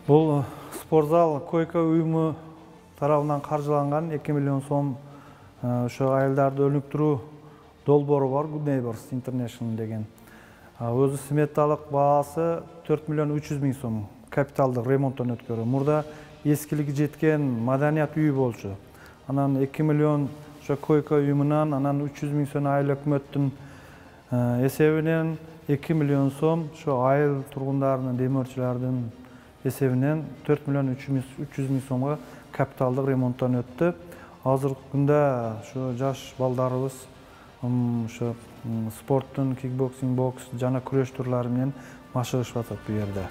Бұл спортзал койка ұйымы тарабынан қаржыланған 2 миллион сом ошо айылдарды өнүктүрүү долбоору бар, Good Neighbors International деген. Өзү сметалык баасы 4 миллион 300 миң сом капиталдык ремонттон өткөрүү. Мурда эскилиги жеткен маданият үйү болчу. Анан 2 миллион ошо койка уюмунан, анан 300 миң сом айыл өкмөттүн эсебинен 2 миллион сом ошо айыл тургундарынын, демөөрчүлөрдүн эсебинен 4 миллион 300 миң сомго капиталдык ремонттон өттү. Азыркы күндө ошо жаш балдарыбыз ошо спорттун, кикбоксинг, бокс жана күрөш турлары менен машыгышып атат бу жерде.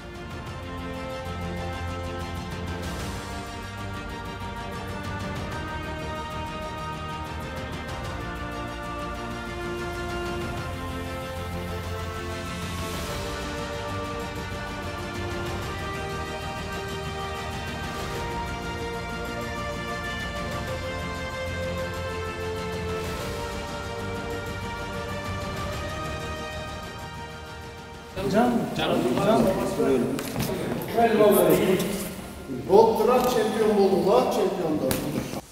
Болтыра чемпион болуға чемпиондар.